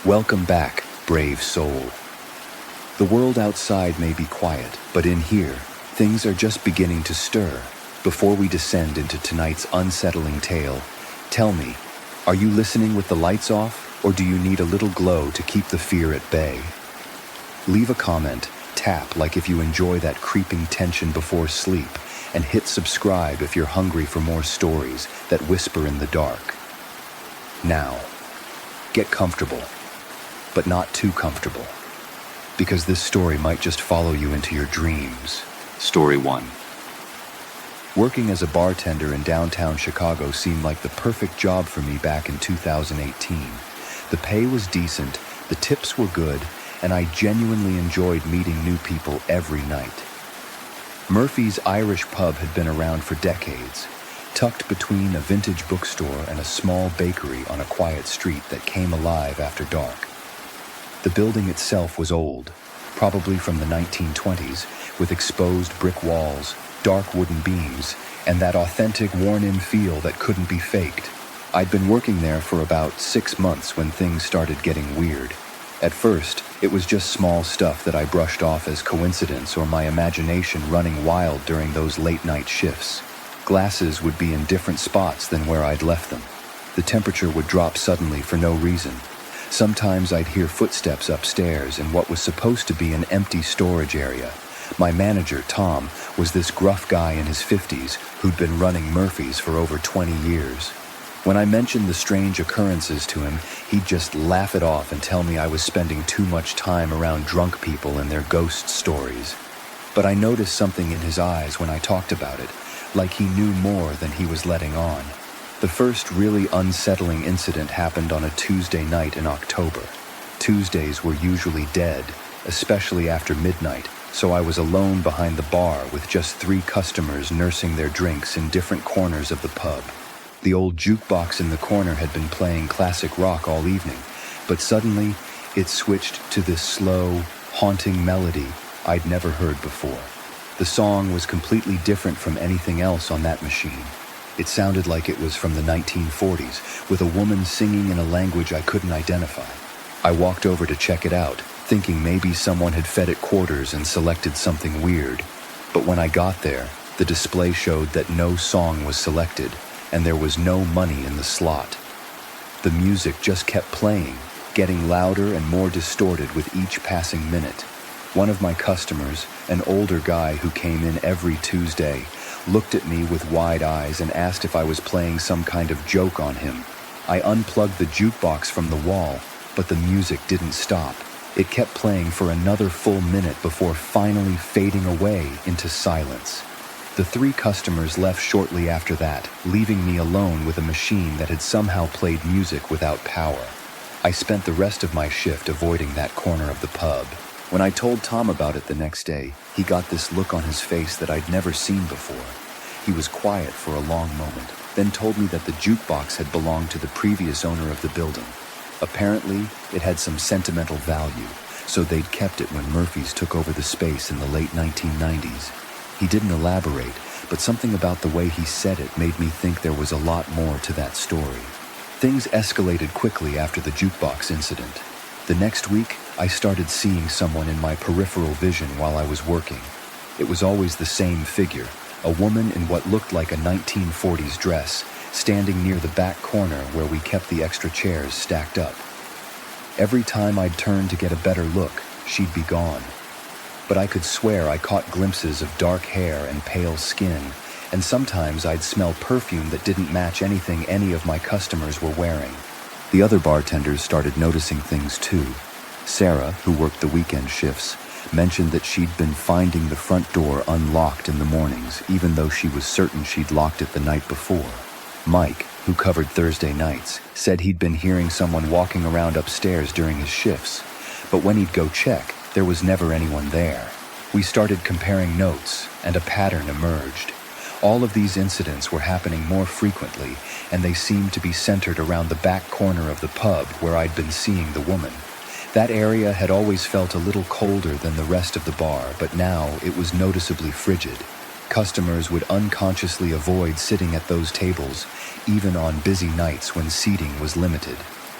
Welcome back, brave soul. The world outside may be quiet, but in here, things are just beginning to stir. Before we descend into tonight's unsettling tale, tell me, are you listening with the lights off, or do you need a little glow to keep the fear at bay? Leave a comment, tap like if you enjoy that creeping tension before sleep, and hit subscribe if you're hungry for more stories that whisper in the dark. Now, get comfortable, but not too comfortable, because this story might just follow you into your dreams. Story 1. Working as a bartender in downtown Chicago seemed like the perfect job for me back in 2018. The pay was decent, the tips were good, and I genuinely enjoyed meeting new people every night. Murphy's Irish Pub had been around for decades, tucked between a vintage bookstore and a small bakery on a quiet street that came alive after dark. The building itself was old, probably from the 1920s, with exposed brick walls, dark wooden beams, and that authentic worn-in feel that couldn't be faked. I'd been working there for about 6 months when things started getting weird. At first, it was just small stuff that I brushed off as coincidence or my imagination running wild during those late-night shifts. Glasses would be in different spots than where I'd left them. The temperature would drop suddenly for no reason. Sometimes I'd hear footsteps upstairs in what was supposed to be an empty storage area. My manager, Tom, was this gruff guy in his 50s who'd been running Murphy's for over 20 years. When I mentioned the strange occurrences to him, he'd just laugh it off and tell me I was spending too much time around drunk people and their ghost stories. But I noticed something in his eyes when I talked about it, like he knew more than he was letting on. The first really unsettling incident happened on a Tuesday night in October. Tuesdays were usually dead, especially after midnight, so I was alone behind the bar with just 3 customers nursing their drinks in different corners of the pub. The old jukebox in the corner had been playing classic rock all evening, but suddenly it switched to this slow, haunting melody I'd never heard before. The song was completely different from anything else on that machine. It sounded like it was from the 1940s, with a woman singing in a language I couldn't identify. I walked over to check it out, thinking maybe someone had fed it quarters and selected something weird. But when I got there, the display showed that no song was selected, and there was no money in the slot. The music just kept playing, getting louder and more distorted with each passing minute. One of my customers, an older guy who came in every Tuesday, looked at me with wide eyes and asked if I was playing some kind of joke on him. I unplugged the jukebox from the wall, but the music didn't stop. It kept playing for another full minute before finally fading away into silence. The 3 customers left shortly after that, leaving me alone with a machine that had somehow played music without power. I spent the rest of my shift avoiding that corner of the pub. When I told Tom about it the next day, he got this look on his face that I'd never seen before. He was quiet for a long moment, then told me that the jukebox had belonged to the previous owner of the building. Apparently, it had some sentimental value, so they'd kept it when Murphy's took over the space in the late 1990s. He didn't elaborate, but something about the way he said it made me think there was a lot more to that story. Things escalated quickly after the jukebox incident. The next week, I started seeing someone in my peripheral vision while I was working. It was always the same figure, a woman in what looked like a 1940s dress, standing near the back corner where we kept the extra chairs stacked up. Every time I'd turn to get a better look, she'd be gone. But I could swear I caught glimpses of dark hair and pale skin, and sometimes I'd smell perfume that didn't match anything any of my customers were wearing. The other bartenders started noticing things too. Sarah, who worked the weekend shifts, mentioned that she'd been finding the front door unlocked in the mornings, even though she was certain she'd locked it the night before. Mike, who covered Thursday nights, said he'd been hearing someone walking around upstairs during his shifts, but when he'd go check, there was never anyone there. We started comparing notes, and a pattern emerged. All of these incidents were happening more frequently, and they seemed to be centered around the back corner of the pub where I'd been seeing the woman. That area had always felt a little colder than the rest of the bar, but now it was noticeably frigid. Customers would unconsciously avoid sitting at those tables, even on busy nights when seating was limited.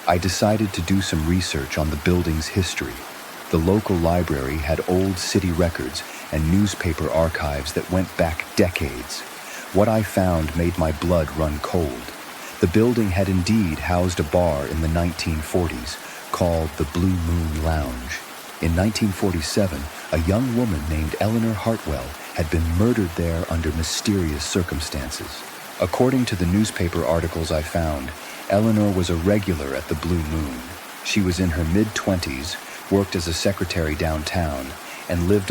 I decided to do some research on the building's history. The local library had old city records and newspaper archives that went back decades. What I found made my blood run cold. The building had indeed housed a bar in the 1940s called the Blue Moon Lounge. In 1947, a young woman named Eleanor Hartwell had been murdered there under mysterious circumstances. According to the newspaper articles I found, Eleanor was a regular at the Blue Moon. She was in her mid-20s, worked as a secretary downtown, and lived